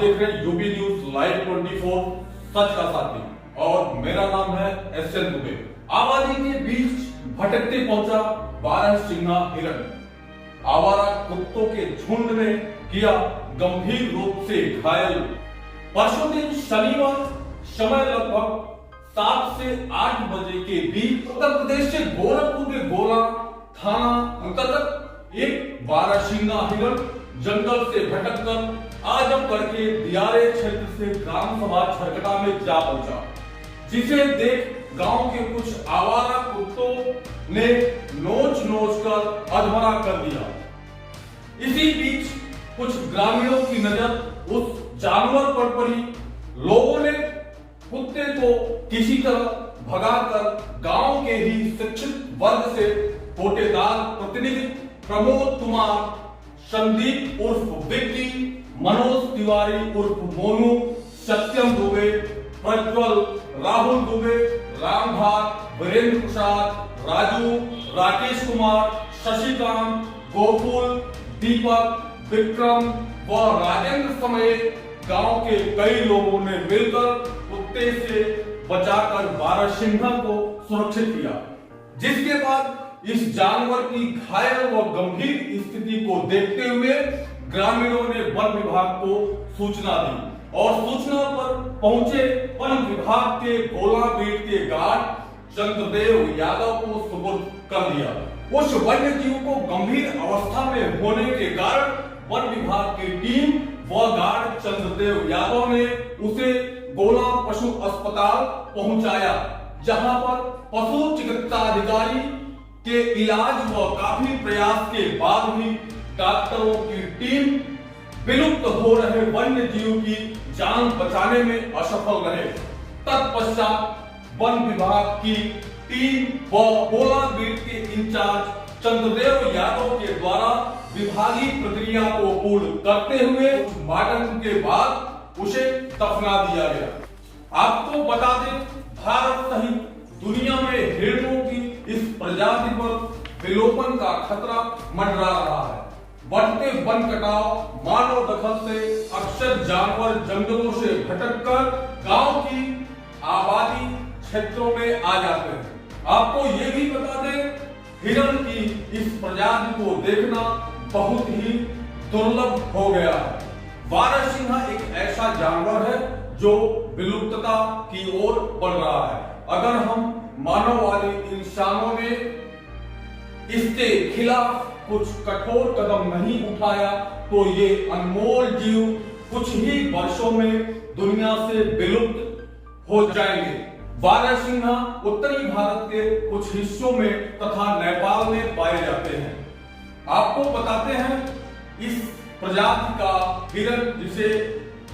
देख रहे हैं यूपी न्यूज लाइव 24 सच का साथी और मेरा नाम है एसएन दुबे। आबादी के बीच भटकते पहुंचा 12 सिंघा हिरण। आवारा कुत्तों के झुंड ने किया गंभीर रूप से घायल। परसों दिन शनिवार समय लगभग 7 से 8 बजे के बीच उत्तर प्रदेश के गोरखपुर के गोला थाना अंतर्गत एक 12 सिंघा हिरण जंगल से भटककर आजमगढ़ के दियारे क्षेत्र से ग्राम सभा छरकटा में जा पहुंचा, जिसे देख गांव के कुछ आवारा कुत्तों ने नोच कर अधमरा कर दिया। इसी बीच कुछ ग्रामीणों की नजर उस जानवर पर पड़ी। लोगों ने कुत्ते को किसी तरह भगाकर गांव के ही शिक्षित वर्ग से कोटेदार प्रतिनिधि प्रमोद कुमार, संदीप उर्फ विक्की, मनोज तिवारी उर्फ मोनू, सत्यम दुबे, प्रज्वल, राहुल दुबे, रामभाग, वीरेंद्र प्रसाद, राजू, राकेश कुमार, शशिकांत, गोकुल, दीपक, विक्रम व राजेंद्र समेत गांव के कई लोगों ने मिलकर कुत्ते से बचाकर 12 सिंघा को सुरक्षित किया, जिसके बाद इस जानवर की घायल व गंभीर स्थिति को देखते हुए ग्रामीणों ने वन विभाग को सूचना दी और सूचना पर पहुंचे वन विभाग के गोला बीट के गार्ड चंद्रदेव यादव को सुपुर्द कर दिया। उस वन्य जीव को गंभीर अवस्था में होने के कारण वन विभाग की टीम व गार्ड चंद्रदेव यादव ने उसे गोला पशु अस्पताल पहुंचाया, जहां पर पशु चिकित्सा अधिकारी के इलाज व काफी प्रयास के बाद भी डॉक्टरों की टीम विलुप्त हो रहे वन्य जीव की जान बचाने में असफल रहे। तत्पश्चात वन विभाग की टीम व गोला बीट के इंचार्ज चंद्रदेव यादव के द्वारा विभागीय प्रक्रिया को पूर्ण करते हुए मार्टन के बाद उसे दफना दिया गया। आपको बता दें, भारत सहित दुनिया में हिरणों की इस प्रजाति पर विलोपन का खतरा मंडरा रहा है। बढ़ते वन कटाव, मानव दखल से अक्सर जानवर जंगलों से भटककर गांव की आबादी क्षेत्रों में आ जाते हैं। आपको ये भी बता दें, हिरण की इस प्रजाति को देखना बहुत ही दुर्लभ हो गया है। 12 सिंघा एक ऐसा जानवर है जो विलुप्तता की ओर बढ़ रहा है। अगर हम मानववादी इंसानों ने इसके खिलाफ कुछ कठोर कदम नहीं उठाया तो ये अनमोल जीव कुछ ही वर्षों में दुनिया से विलुप्त हो जाएंगे। 12 सिंघा उत्तरी भारत के कुछ हिस्सों में तथा नेपाल में पाए जाते हैं। आपको बताते हैं, इस प्रजाति का हिरण, जिसे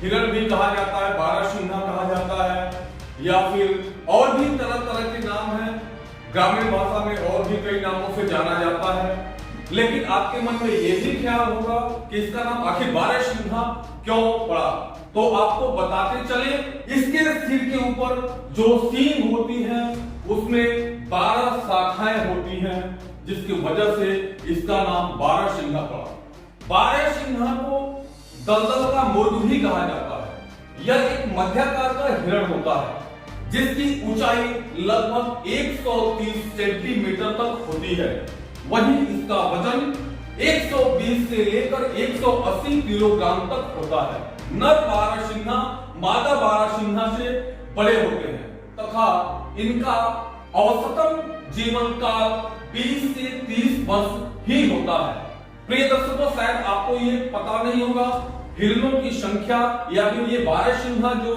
हिरण भी कहा जाता है, 12 सिंघा कहा जाता है, या फिर और भी तरह तरह के नाम हैं। ग्रामीण भाषा में और भी कई नामों से जाना जाता है। लेकिन आपके मन में यह भी ख्याल होगा कि इसका नाम आखिर 12 सिंघा क्यों पड़ा। तो आपको बताते चले, इसके सिर के ऊपर जो सींग होती है उसमें 12 शाखाएं होती हैं, जिसकी वजह से इसका नाम 12 सिंघा पड़ा। 12 सिंघा को दलदल का मुर्ग भी कहा जाता है। यह एक मध्याकार का हिरण होता है, जिसकी ऊंचाई लगभग 130 सेंटीमीटर तक होती है। वहीं इसका वजन 120 से लेकर 180 किलोग्राम तक होता है। नर 12 सिंघा मादा 12 सिंघा से बड़े होते हैं तथा इनका औसतन जीवन काल 20 से 30 वर्ष ही होता है। प्रिय दर्शकों, शायद आपको ये पता नहीं होगा, हिरणों की संख्या या फिर ये 12 सिंघा जो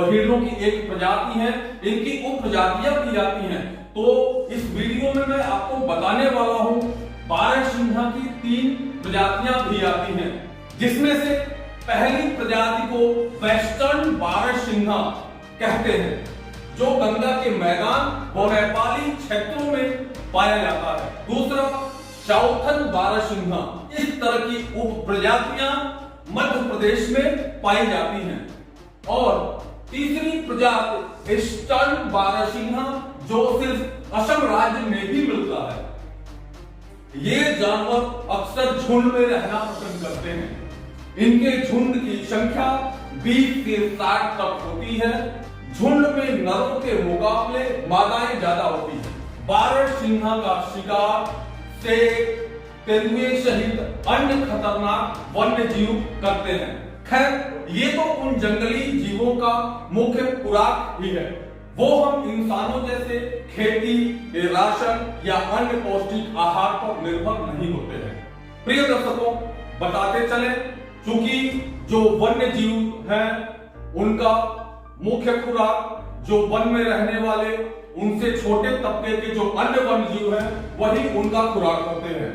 हिरणों की एक प्रजाति है, इनकी उप प्रजातियां भी जाती हैं। तो इस वीडियो में मैं आपको बताने वाला हूं 12 सिंघा की 3 प्रजातियां भी आती हैं, जिसमें से पहली प्रजाति को वेस्टर्न 12 सिंघा कहते हैं, जो गंगा के मैदान व नेपाली क्षेत्रों में पाया जाता है। दूसरा साउथर्न 12 सिंघा। इस तरह की उप प्रजातियां मध्य प्रदेश में पाई जाती हैं। और तीसरी प्रजाति ईस्टर्न 12 सिंघा, जो सिर्फ असम राज्य में भी मिलता है। ये जानवर अक्सर झुंड में रहना पसंद करते हैं। इनके झुंड की संख्या 20 से 60 तक होती है। झुंड में नरों के मुकाबले मादाएं ज्यादा होती है। बारहसिंगा का शिकार शेर, तेंदुए सहित अन्य खतरनाक वन्य जीव करते हैं। खैर, ये तो उन जंगली जीवों का मुख्य खुराक ही है। वो हम इंसानों जैसे खेती, राशन या अन्य पौष्टिक आहार पर निर्भर नहीं होते हैं। प्रिय दर्शकों, बताते चले, चूंकि जो वन्य जीव हैं उनका मुख्य खुराक जो वन में रहने वाले उनसे छोटे तबके के जो अन्य वन्य जीव हैं वही उनका खुराक होते हैं।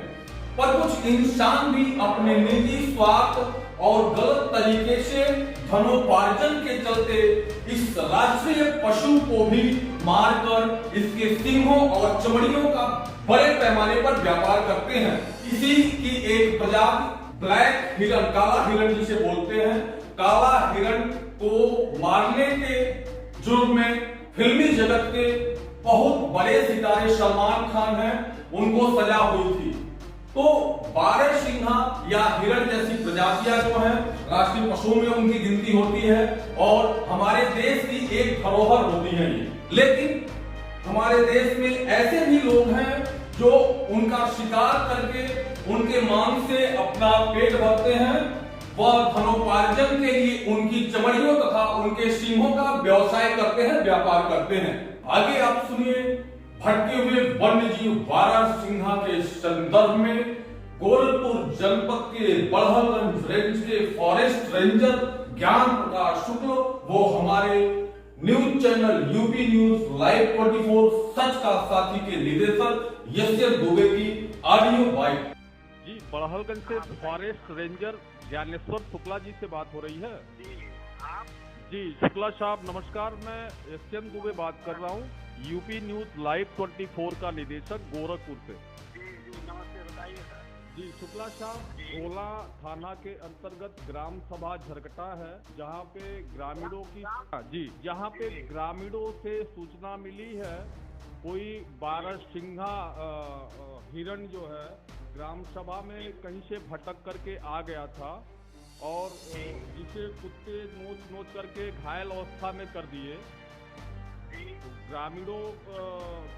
पर कुछ इंसान भी अपने निजी स्वार्थ और गलत तरीके से धनोपार्जन के चलते इस राष्ट्रीय पशु को भी मारकर इसके सींगों और चमड़ियों का बड़े पैमाने पर व्यापार करते हैं। इसी की एक प्रजाति ब्लैक हिरन, काला हिरन जिसे बोलते हैं, काला हिरन को मारने के जुर्म में फिल्मी जगत के बहुत बड़े सितारे सलमान खान हैं, उनको सजा हुई थी। तो बारहसिंगा या हिरण जैसी प्रजातियां जो हैं राष्ट्रीय पशुओं में उनकी गिनती होती है और हमारे देश की एक धरोहर होती है ये। लेकिन हमारे देश में ऐसे भी लोग हैं जो उनका शिकार करके उनके मांस से अपना पेट भरते हैं। वह धनोपार्जन के लिए उनकी चमड़ियों तथा उनके सींगों का व्यवसाय करते हैं, व्यापार करते हैं। आगे आप सुनिए भटके हुए वन्य जीव बारहसिंगा के संदर्भ में गोरखपुर जनपद के बड़हलगंज रेंज के फॉरेस्ट रेंजर ज्ञान प्रकाश शुक्ल वो हमारे news channel UP news live 24 सच का साथी के निदेशक यशर दुबे की ऑडियो बाइट। जी, बड़हलगंज से फॉरेस्ट रेंजर ज्ञानेश्वर शुक्ला जी से बात हो रही है। जी शुक्ला साहब नमस्कार, मैं यशर दुबे बात कर रहा हूँ, यूपी न्यूज लाइव 24 का निदेशक गोरखपुर से। जी नमस्ते, बताइए सर। जी शुक्ला साहब, गोला थाना के अंतर्गत ग्राम सभा झरकटा है, जहाँ पे ग्रामीणों की जहाँ पे ग्रामीणों से सूचना मिली है कोई बारहसिंगा हिरण जो है ग्राम सभा में कहीं से भटक करके आ गया था और जिसे कुत्ते नोच करके घायल अवस्था में कर दिए। ग्रामीणों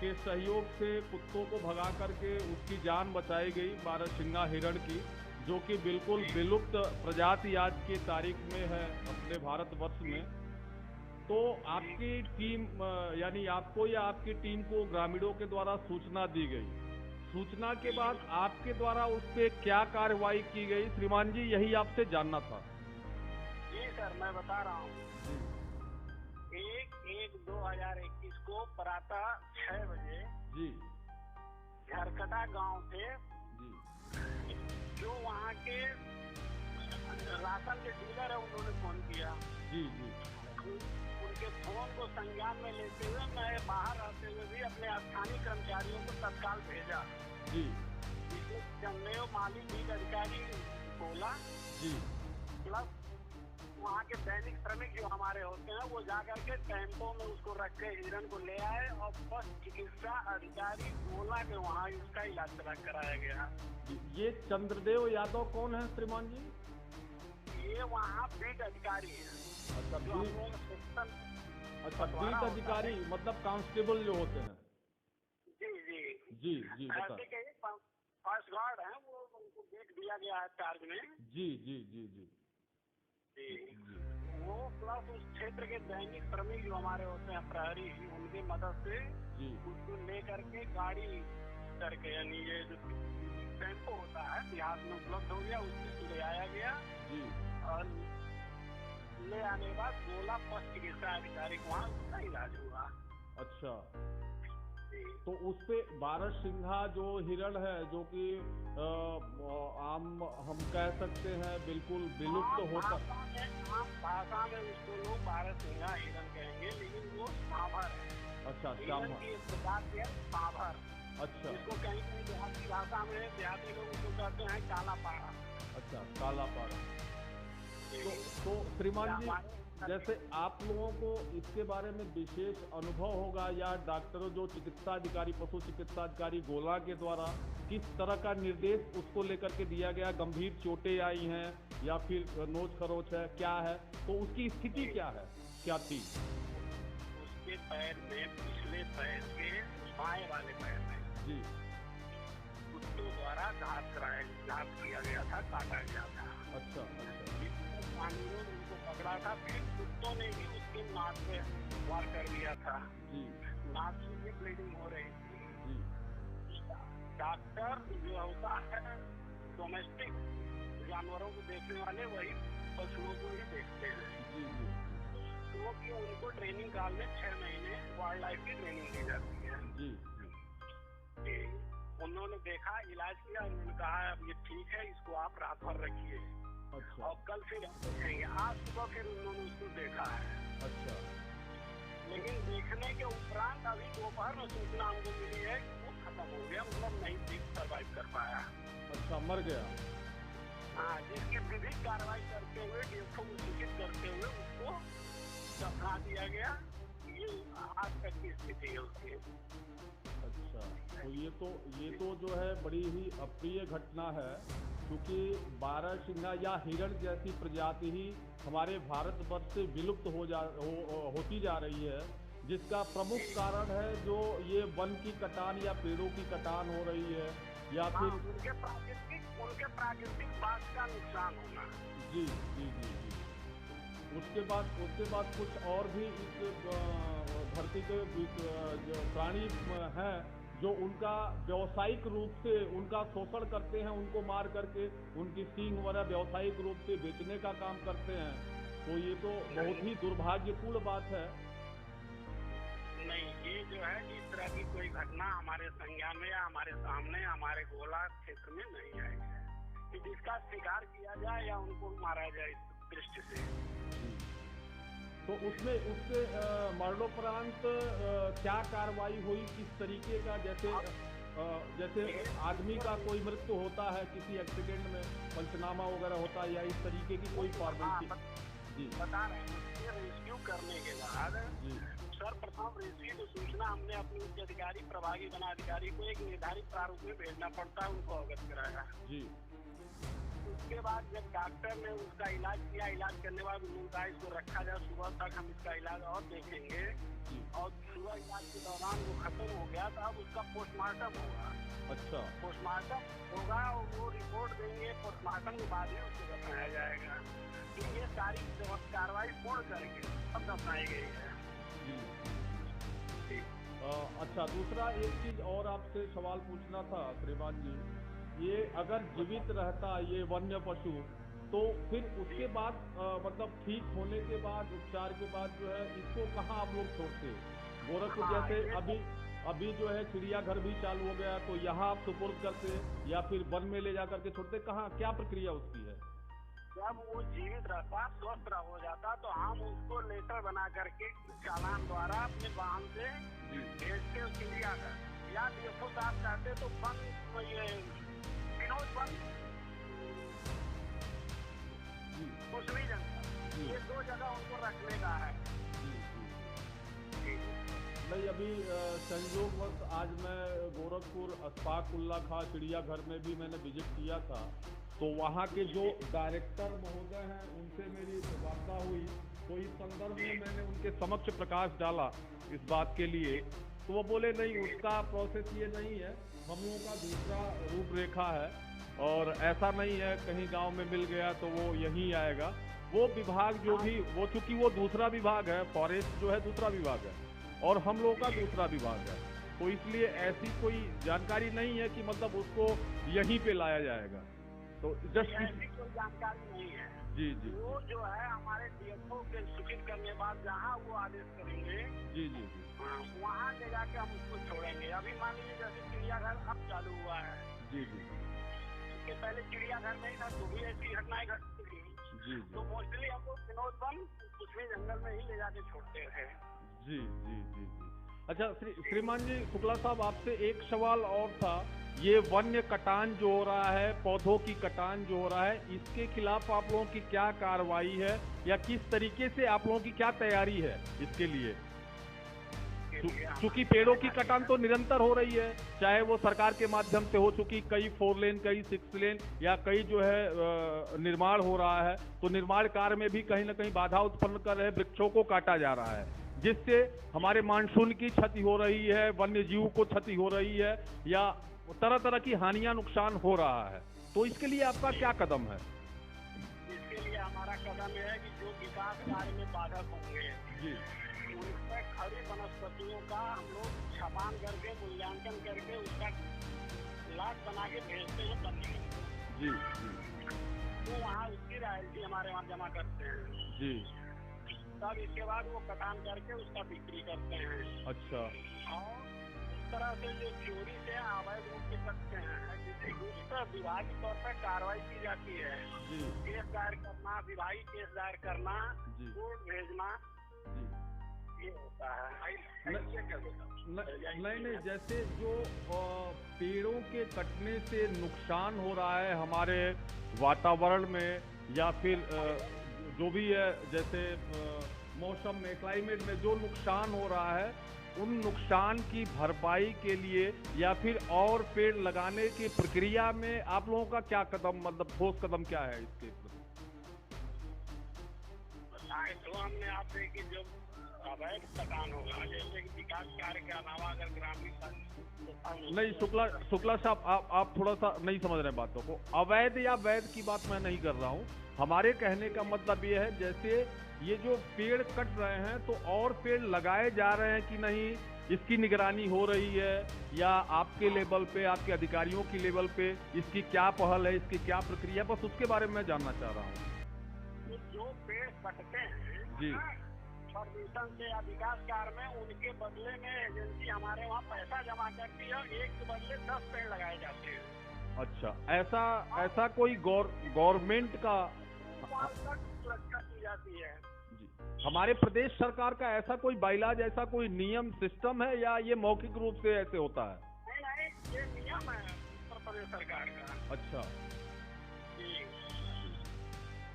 के सहयोग से कुत्तों को भगा करके उसकी जान बचाई गई बारहसिंगा हिरण की, जो कि बिल्कुल विलुप्त प्रजाति आज की तारीख में है अपने भारतवर्ष में। तो आपकी टीम यानी आपको या आपकी टीम को ग्रामीणों के द्वारा सूचना दी गई। सूचना के बाद आपके द्वारा उस पर क्या कार्रवाई की गई श्रीमान जी, यही आपसे जानना था। जी सर, मैं बता रहा हूँ। 1/1/2021 को प्रातः 6 बजे जी झरकटा गांव से जी जो वहाँ के राशन के डीलर है उन्होंने फोन किया। जी जी उनके फोन को संज्ञान में लेते हुए मैं बाहर रहते हुए भी अपने स्थानीय कर्मचारियों को तत्काल भेजा। जी जन्मेव माली बीज अधिकारी बोला जी प्लस वहाँ के दैनिक श्रमिक जो हमारे होते हैं वो जाकर के टेम्पो में उसको रख के हिरण को ले आए और पशु चिकित्सा अधिकारी बोला के वहाँ उसका इलाज कराया गया। ये चंद्रदेव यादव कौन है श्रीमान जी? ये वहाँ बीट अधिकारी है। अच्छा, जो हम लोग सेक्शन बीट अधिकारी मतलब कांस्टेबल जो होते हैं। जी जी जी जी बता। फर्स्ट गार्ड है वो, उनको बीट दिया गया है चार्ज में। जी जी जी जी जी वो प्लस उस क्षेत्र के दैनिक श्रमिक जो हमारे होते हैं प्रहरी, उनकी मदद से जी उसको ले करके गाड़ी करके यानी ये जो टेम्पो होता है बिहार में उपलब्ध हो गया, उससे ले आया गया। जी और ले आने के बाद गोला पशु चिकित्सा अधिकारी को वहाँ उसका इलाज हुआ। अच्छा, तो उस पे बारहसिंगा जो हिरण है जो कि आम हम कह सकते हैं बिल्कुल विलुप्त होता। आम भाषा में उसको लोग बारहसिंगा हिरण कहेंगे, लेकिन वो सांभर है। अच्छा, हिरण की एक प्रजाति है सांभर। अच्छा, इसको कहीं कहीं देहाती भाषा में देहाती लोग उसको कहते हैं काला पारा। अच्छा, काला पारा। तो श्रीमान जी जैसे आप लोगों को इसके बारे में विशेष अनुभव होगा या डॉक्टरों जो चिकित्सा अधिकारी पशु चिकित्सा अधिकारी गोला के द्वारा किस तरह का निर्देश उसको लेकर के दिया गया, गंभीर चोटें आई हैं या फिर नोच खरोच है, क्या है, तो उसकी स्थिति क्या है, क्या थी? उसके पैर में, पिछले पैर के बाएं वाले पैर में जी कुत्तों द्वारा घात किया गया था, काटा गया था। अच्छा कानूनों ने उनको पकड़ा था, फिर कुत्तों ने भी उसके नाक पे वार कर दिया था। जी नाक से भी ब्लीडिंग हो रही थी। जी डॉक्टर जो होता है डोमेस्टिक जानवरों को देखने वाले वही पशुओं को ही देखते हैं, जी जी क्योंकि उनको ट्रेनिंग काल में 6 महीने वाइल्ड लाइफ की ट्रेनिंग दी जाती है। जी कि उन्होंने देखा, इलाज किया, उन्होंने कहा अब ये ठीक है, इसको आप रात भर रखिए अच्छा और कल फिर हम देखेंगे। आज सुबह फिर उन्होंने उसको देखा है, अच्छा लेकिन देखने के उपरांत अभी दोपहर में सूचना हमको मिली है कि वो खत्म हो गया, मतलब नहीं सर्वाइव कर पाया। अच्छा मर गया। हाँ, जिसकी विधिक कार्रवाई करते हुए, डीएफओ को सूचित करते हुए उसको दफना दिया गया। ये आज तक की स्थिति है उसकी। अच्छा, तो ये तो जो है बड़ी ही अप्रिय घटना है, क्योंकि बारहसिंगा या हिरण जैसी प्रजाति ही हमारे भारतवर्ष से विलुप्त होती जा रही है, जिसका प्रमुख कारण है जो ये वन की कटान या पेड़ों की कटान हो रही है या फिर उनके प्राकृतिक बाग का नुकसान होना। जी जी जी जी उसके बाद कुछ और भी इस धरती के जो प्राणी हैं जो उनका व्यावसायिक रूप से उनका शोषण करते हैं, उनको मार करके उनकी सींग वगैरह व्यावसायिक रूप से बेचने का काम करते हैं, तो ये तो बहुत ही दुर्भाग्यपूर्ण बात है। नहीं, ये जो है इस तरह की कोई घटना हमारे संज्ञान में या हमारे सामने हमारे गोला क्षेत्र में नहीं आई है कि जिसका शिकार किया जाए या उनको मारा जाए इस दृष्टि से। तो उससे मरणोपरांत क्या कार्रवाई हुई, किस तरीके का, जैसे आदमी का कोई मृत्यु होता है किसी एक्सीडेंट में, पंचनामा वगैरह होता है या इस तरीके की कोई फॉर्मेलिटी? जी बता रहे हैं, रेस्क्यू करने के बाद सर्वप्रथम रेस्क्यू सूचना हमने अपने उच्च अधिकारी प्रभागी वनाधिकारी को एक निर्धारित प्रारूप में भेजना पड़ता है, उनको अवगत कराया। जी उसके बाद जब डॉक्टर ने उसका इलाज किया, इलाज करने के बाद उन्होंने कहा इसको रखा जाए, सुबह तक हम इसका इलाज और देखेंगे, और सुबह इलाज के दौरान वो खत्म हो गया तो अब उसका पोस्टमार्टम होगा। अच्छा, पोस्टमार्टम होगा और वो रिपोर्ट देंगे, पोस्टमार्टम के बाद ही उसको दफनाया जाएगा। तो ये सारी कार्रवाई पूर्ण करके अब दफनाई गई है। अच्छा, दूसरा एक चीज और आपसे सवाल पूछना था श्रीमान जी, ये अगर जीवित रहता ये वन्य पशु तो फिर उसके बाद मतलब ठीक होने के बाद, उपचार के बाद जो है इसको कहाँ आप लोग छोड़ते? गोरखपुर जैसे अभी जो है चिड़ियाघर भी चालू हो गया, तो यहाँ आप सुपुर्द करते या फिर वन में ले जा करके छोड़ते, कहाँ क्या प्रक्रिया उसकी है? जब वो जीवित रहता, स्वस्थ हो जाता, तो हम उसको लेटर बना करके चालान द्वारा अपने वाहन से भेजते चिड़ियाघर, या डीएफओ साहब चाहते तो वन ये विनोद वन कुशवी जंगल, ये 2 जगह उनको रखने का है। नहीं, अभी संयोगवश आज मैं गोरखपुर अशफाक उल्ला खां चिड़ियाघर में भी मैंने विजिट किया था, तो वहाँ के जो डायरेक्टर महोदय हैं उनसे मेरी वार्ता हुई, तो इस संदर्भ में मैंने उनके समक्ष प्रकाश डाला इस बात के लिए, तो वो बोले नहीं, उसका प्रोसेस ये नहीं है, हम लोगों का दूसरा रूपरेखा है और ऐसा नहीं है कहीं गांव में मिल गया तो वो यहीं आएगा। वो विभाग जो भी, वो चूंकि वो दूसरा विभाग है, फॉरेस्ट जो है दूसरा विभाग है और हम लोगों का दूसरा विभाग है, तो इसलिए ऐसी कोई जानकारी नहीं है कि मतलब उसको यहीं पे लाया जाएगा। तो जस्ट ऐसी कोई जानकारी नहीं है। जी जी, वो जो है हमारे डीएफओ के सूचित करने के बाद जहाँ वो आदेश करेंगे, जी जी जी, वहाँ ले जाके हम उसको छोड़ेंगे। अभी मान लीजिए जैसे चिड़ियाघर अब चालू हुआ है, जी जी, इसके पहले चिड़ियाघर नहीं था तो भी ऐसी घटनाएं घटती थी, जी तो मोस्टली हम लोग विनोद वन कुशवी जंगल में ही ले जाके छोड़ते हैं। जी जी जी जी। अच्छा श्रीमान जी, शुक्ला साहब, आपसे एक सवाल और था। ये वन्य कटान जो हो रहा है, पौधों की कटान जो हो रहा है, इसके खिलाफ आप लोगों की क्या कार्रवाई है या किस तरीके से आप लोगों की क्या तैयारी है इसके लिए? चूंकि पेड़ों की कटान तो निरंतर हो रही है, चाहे वो सरकार के माध्यम से हो चुकी, कई 4 लेन, कई 6 लेन, या कई जो है निर्माण हो रहा है, तो निर्माण कार्य में भी कहीं ना कहीं बाधा उत्पन्न कर रहे वृक्षों को काटा जा रहा है, जिससे हमारे मानसून की क्षति हो रही है, वन्य जीव को क्षति हो रही है, या तरह तरह की हानियां, नुकसान हो रहा है। तो इसके लिए आपका क्या कदम है? इसके लिए हमारा कदम यह है कि जो विकास कार्य में बाधक होंगे जी, उनसे खड़ी वनस्पतियों का हम लोग छपान करके, मूल्यांकन करके, उसका लाट बना के भेजते हैं बंदी जी, तो वहाँ उसकी रॉयल्टी हमारे वहाँ जमा करते हैं जी। तब इसके बाद वो कटान करके उसका बिक्री करते हैं। अच्छा। और इस तरह से जो चोरी से अवैध रूप से करते हैं, उस पर विभागीय तौर पर कार्रवाई की जाती है। जी, केस दायर करना, विभागीय केस दायर करना, जी, कोर्ट भेजना, जी। ये होता है। ऐसे क्या होता है? नहीं, जैसे जो पेड़ों के कटने से नुकसान हो रहा है हमारे वातावरण में, या फिर जो भी है, जैसे मौसम में, क्लाइमेट में जो नुकसान हो रहा है, उन नुकसान की भरपाई के लिए या फिर और पेड़ लगाने की प्रक्रिया में आप लोगों का क्या कदम, मतलब ठोस कदम क्या है इसके प्रति? तो हमने आपसे कि जो अवैध कटान होगा, जैसे कि विकास कार्य के अलावा अगर ग्रामीण नहीं, शुक्ला साहब, आप थोड़ा सा नहीं समझ रहे बातों को। अवैध या वैध की बात मैं नहीं कर रहा हूँ। हमारे कहने का मतलब ये है, जैसे ये जो पेड़ कट रहे हैं, तो और पेड़ लगाए जा रहे हैं कि नहीं, इसकी निगरानी हो रही है, या आपके लेवल पे, आपके अधिकारियों की लेवल पे इसकी क्या पहल है, इसकी क्या प्रक्रिया, बस उसके बारे में मैं जानना चाह रहा हूँ। जो पेड़ कटते हैं जी, परमिशन से या विकास कार्य में, उनके बदले में एजेंसी हमारे वहाँ पैसा जमा करती है और एक के बदले 10 पेड़ लगाए जाते हैं। अच्छा, ऐसा कोई गवर्नमेंट का सुरक्षा की जाती है। जी, हमारे प्रदेश सरकार का ऐसा कोई बाइलाज, ऐसा कोई नियम सिस्टम है, या ये मौखिक रूप से ऐसे होता है? नहीं, ये नियम है उत्तर प्रदेश सरकार का। अच्छा, जी।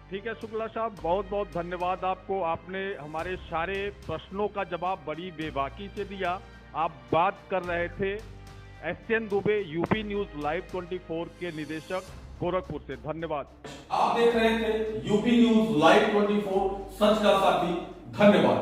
ठीक है शुक्ला साहब, बहुत बहुत धन्यवाद आपको। आपने हमारे सारे प्रश्नों का जवाब बड़ी बेबाकी से दिया। आप बात कर रहे थे S N Dubey, UP news live 24 के निदेशक, गोरखपुर से। धन्यवाद। आप देख रहे थे यूपी न्यूज लाइव 24, सच का साथी। धन्यवाद।